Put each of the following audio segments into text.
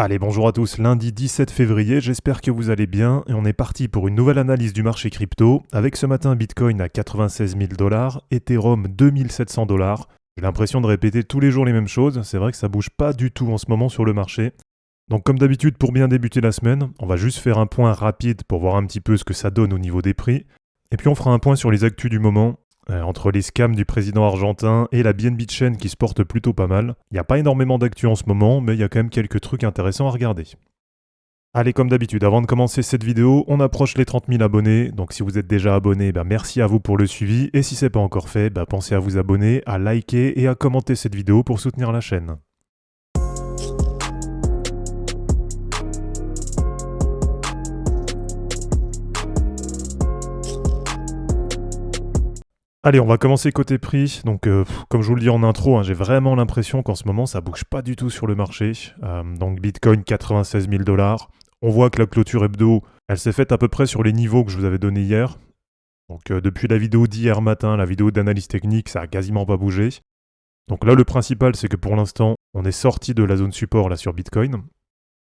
Allez, bonjour à tous, lundi 17 février, j'espère que vous allez bien et on est parti pour une nouvelle analyse du marché crypto avec ce matin Bitcoin à 96 000 $, Ethereum 2700 $. J'ai l'impression de répéter tous les jours les mêmes choses, c'est vrai que ça bouge pas du tout en ce moment sur le marché. Donc comme d'habitude, pour bien débuter la semaine, on va juste faire un point rapide pour voir un petit peu ce que ça donne au niveau des prix. Et puis on fera un point sur les actus du moment. Entre les scams du président argentin et la BNB Chain qui se porte plutôt pas mal. Il n'y a pas énormément d'actu en ce moment, mais il y a quand même quelques trucs intéressants à regarder. Allez, comme d'habitude, avant de commencer cette vidéo, on approche les 30 000 abonnés. Donc si vous êtes déjà abonné, merci à vous pour le suivi. Et si ce n'est pas encore fait, pensez à vous abonner, à liker et à commenter cette vidéo pour soutenir la chaîne. Allez, on va commencer côté prix. Donc, comme je vous le dis en intro, j'ai vraiment l'impression qu'en ce moment, ça bouge pas du tout sur le marché. Donc, Bitcoin, 96 000 $. On voit que la clôture hebdo, elle s'est faite à peu près sur les niveaux que je vous avais donnés hier. Donc, depuis la vidéo d'hier matin, la vidéo d'analyse technique, ça a quasiment pas bougé. Donc là, le principal, c'est que pour l'instant, on est sorti de la zone support là sur Bitcoin.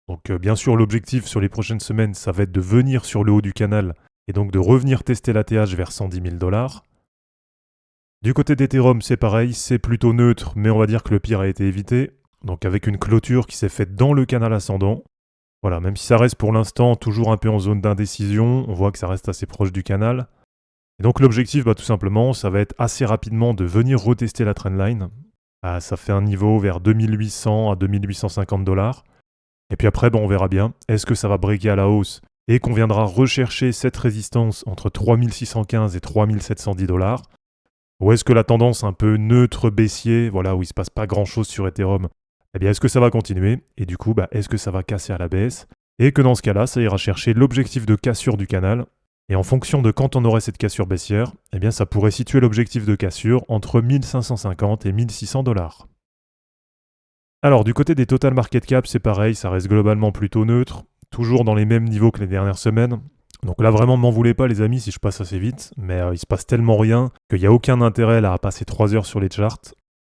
Donc, bien sûr, l'objectif sur les prochaines semaines, ça va être de venir sur le haut du canal et donc de revenir tester l'ATH vers 110 000 $. Du côté d'Ethereum, c'est pareil, c'est plutôt neutre, mais on va dire que le pire a été évité. Donc avec une clôture qui s'est faite dans le canal ascendant. Voilà, même si ça reste pour l'instant toujours un peu en zone d'indécision, on voit que ça reste assez proche du canal. Et donc l'objectif, tout simplement, ça va être assez rapidement de venir retester la trendline. Ça fait un niveau vers 2800 à 2850 $. Et puis après, on verra bien. Est-ce que ça va breaker à la hausse et qu'on viendra rechercher cette résistance entre 3615 et 3710 $? Ou est-ce que la tendance un peu neutre baissier, voilà, où il ne se passe pas grand-chose sur Ethereum, est-ce que ça va continuer? Et du coup, est-ce que ça va casser à la baisse? Et que dans ce cas-là, ça ira chercher l'objectif de cassure du canal. Et en fonction de quand on aurait cette cassure baissière, ça pourrait situer l'objectif de cassure entre 1550 et 1600 $. Alors, du côté des total market cap, c'est pareil, ça reste globalement plutôt neutre, toujours dans les mêmes niveaux que les dernières semaines. Donc là, vraiment, ne m'en voulez pas, les amis, si je passe assez vite, mais il se passe tellement rien qu'il n'y a aucun intérêt là, à passer 3 heures sur les charts.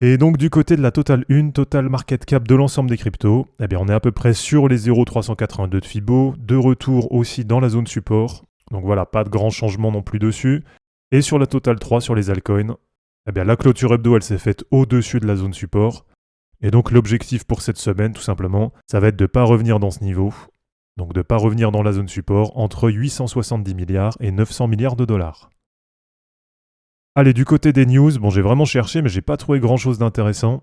Et donc, du côté de la Total 1, Total Market Cap de l'ensemble des cryptos, on est à peu près sur les 0,382 de Fibo, de retour aussi dans la zone support. Donc voilà, pas de grand changement non plus dessus. Et sur la Total 3, sur les altcoins, la clôture hebdo, elle s'est faite au-dessus de la zone support. Et donc, l'objectif pour cette semaine, tout simplement, ça va être de ne pas revenir dans ce niveau. Donc de ne pas revenir dans la zone support entre 870 milliards et 900 milliards de dollars. Allez, du côté des news, j'ai vraiment cherché mais j'ai pas trouvé grand chose d'intéressant.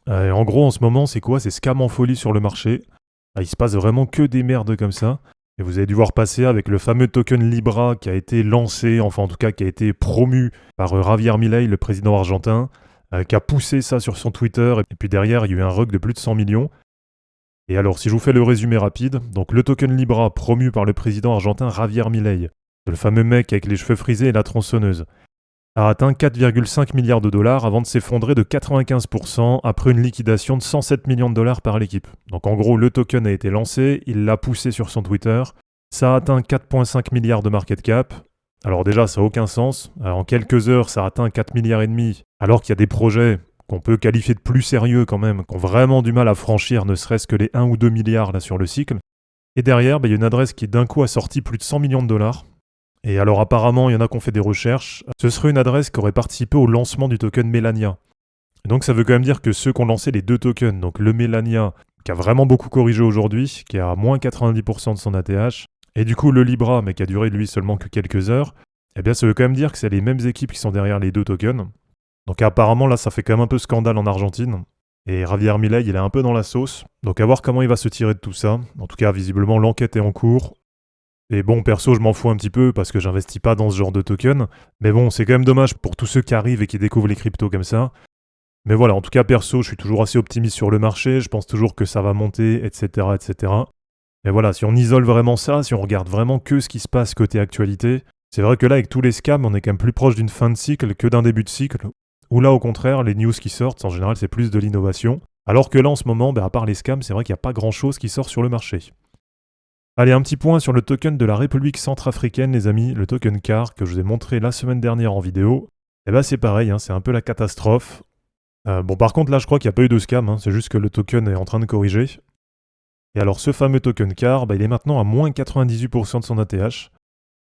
En gros en ce moment c'est quoi? C'est scam en folie sur le marché. Il se passe vraiment que des merdes comme ça. Et vous avez dû voir passer avec le fameux token Libra qui a été lancé, enfin en tout cas qui a été promu par Javier Milei, le président argentin, qui a poussé ça sur son Twitter et puis derrière il y a eu un rug de plus de 100 millions. Et alors, si je vous fais le résumé rapide, donc le token Libra promu par le président argentin Javier Milei, le fameux mec avec les cheveux frisés et la tronçonneuse, a atteint 4,5 milliards de dollars avant de s'effondrer de 95% après une liquidation de 107 millions de dollars par l'équipe. Donc en gros, le token a été lancé, il l'a poussé sur son Twitter, ça a atteint 4,5 milliards de market cap. Alors déjà, ça n'a aucun sens. En quelques heures, ça a atteint 4 milliards et demi, alors qu'il y a des projets qu'on peut qualifier de plus sérieux quand même, qui ont vraiment du mal à franchir ne serait-ce que les 1 ou 2 milliards là sur le cycle. Et derrière, il y a une adresse qui d'un coup a sorti plus de 100 millions de dollars. Et alors apparemment, il y en a qui ont fait des recherches. Ce serait une adresse qui aurait participé au lancement du token Melania. Et donc ça veut quand même dire que ceux qui ont lancé les deux tokens, donc le Melania, qui a vraiment beaucoup corrigé aujourd'hui, qui est à moins 90% de son ATH, et du coup le Libra, mais qui a duré lui seulement que quelques heures, ça veut quand même dire que c'est les mêmes équipes qui sont derrière les deux tokens. Donc apparemment là ça fait quand même un peu scandale en Argentine. Et Javier Milei il est un peu dans la sauce. Donc à voir comment il va se tirer de tout ça. En tout cas visiblement l'enquête est en cours. Et bon perso je m'en fous un petit peu parce que j'investis pas dans ce genre de token. Mais bon c'est quand même dommage pour tous ceux qui arrivent et qui découvrent les cryptos comme ça. Mais voilà en tout cas perso je suis toujours assez optimiste sur le marché. Je pense toujours que ça va monter etc. etc. Mais voilà si on isole vraiment ça, si on regarde vraiment que ce qui se passe côté actualité, c'est vrai que là avec tous les scams on est quand même plus proche d'une fin de cycle que d'un début de cycle. Ou là, au contraire, les news qui sortent, en général, c'est plus de l'innovation. Alors que là, en ce moment, à part les scams, c'est vrai qu'il n'y a pas grand-chose qui sort sur le marché. Allez, un petit point sur le token de la République centrafricaine, les amis, le token CAR, que je vous ai montré la semaine dernière en vidéo. C'est pareil, c'est un peu la catastrophe. Par contre, là, je crois qu'il n'y a pas eu de scam, c'est juste que le token est en train de corriger. Et alors ce fameux token CAR, il est maintenant à moins 98% de son ATH.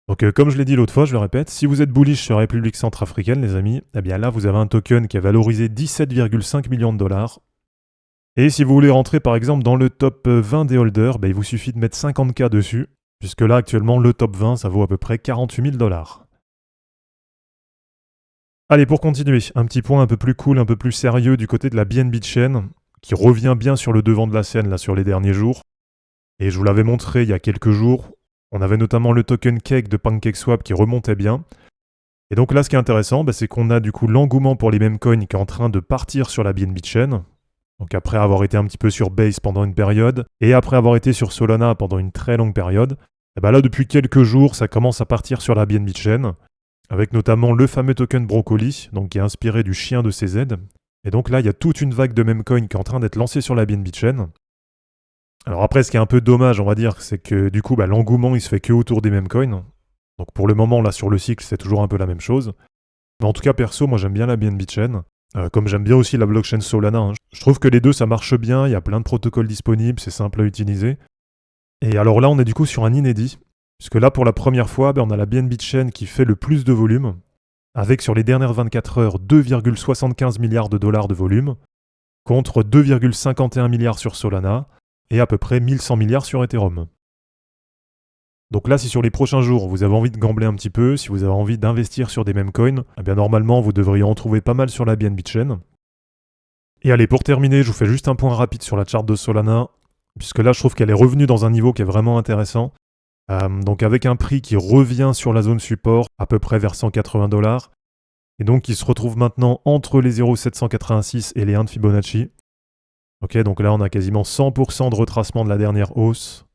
Donc comme je l'ai dit l'autre fois, je le répète, si vous êtes bullish sur la République centrafricaine, les amis, eh bien là vous avez un token qui est valorisé 17,5 millions de dollars. Et si vous voulez rentrer par exemple dans le top 20 des holders, il vous suffit de mettre 50K dessus, puisque là actuellement le top 20 ça vaut à peu près 48 000 dollars. Allez, pour continuer, un petit point un peu plus cool, un peu plus sérieux du côté de la BNB Chain, qui revient bien sur le devant de la scène là sur les derniers jours. Et je vous l'avais montré il y a quelques jours, on avait notamment le token Cake de PancakeSwap qui remontait bien. Et donc là, ce qui est intéressant, c'est qu'on a du coup l'engouement pour les mêmes coins qui est en train de partir sur la BNB Chain. Donc après avoir été un petit peu sur Base pendant une période, et après avoir été sur Solana pendant une très longue période, et là depuis quelques jours, ça commence à partir sur la BNB Chain, avec notamment le fameux token Broccoli, donc qui est inspiré du chien de CZ. Et donc là, il y a toute une vague de meme coins qui est en train d'être lancée sur la BNB Chain. Alors après, ce qui est un peu dommage, on va dire, c'est que du coup, l'engouement, il se fait que autour des meme coins. Donc pour le moment, là, sur le cycle, c'est toujours un peu la même chose. Mais en tout cas, perso, moi, j'aime bien la BNB Chain. Comme j'aime bien aussi la blockchain Solana. Hein. Je trouve que les deux, ça marche bien. Il y a plein de protocoles disponibles, c'est simple à utiliser. Et alors là, on est du coup sur un inédit. Puisque là, pour la première fois, on a la BNB Chain qui fait le plus de volume. Avec sur les dernières 24 heures, 2,75 milliards de dollars de volume. Contre 2,51 milliards sur Solana. Et à peu près 1100 milliards sur Ethereum. Donc là, si sur les prochains jours, vous avez envie de gambler un petit peu, si vous avez envie d'investir sur des mêmes coins, eh bien normalement, vous devriez en trouver pas mal sur la BNB Chain. Et allez, pour terminer, je vous fais juste un point rapide sur la charte de Solana, puisque là, je trouve qu'elle est revenue dans un niveau qui est vraiment intéressant. Donc avec un prix qui revient sur la zone support, à peu près vers 180 $, et donc qui se retrouve maintenant entre les 0,786 et les 1 de Fibonacci. Ok, donc là, on a quasiment 100% de retracement de la dernière hausse.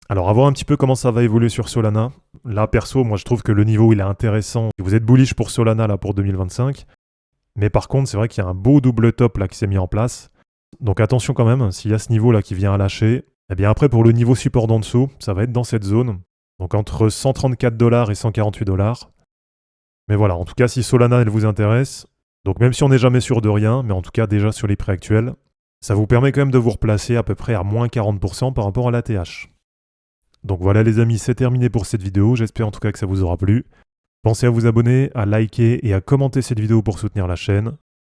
Alors, à voir un petit peu comment ça va évoluer sur Solana. Là, perso, moi, je trouve que le niveau, il est intéressant. Vous êtes bullish pour Solana, là, pour 2025. Mais par contre, c'est vrai qu'il y a un beau double top, là, qui s'est mis en place. Donc, attention quand même, s'il y a ce niveau, là, qui vient à lâcher, eh bien, après, pour le niveau support d'en dessous, ça va être dans cette zone. Donc, entre 134 $ et 148 $. Mais voilà, en tout cas, si Solana, elle vous intéresse, donc même si on n'est jamais sûr de rien, mais en tout cas, déjà sur les prix actuels, ça vous permet quand même de vous replacer à peu près à moins 40% par rapport à l'ATH. Donc voilà les amis, c'est terminé pour cette vidéo, j'espère en tout cas que ça vous aura plu. Pensez à vous abonner, à liker et à commenter cette vidéo pour soutenir la chaîne.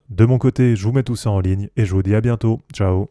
De mon côté, je vous mets tout ça en ligne et je vous dis à bientôt. Ciao.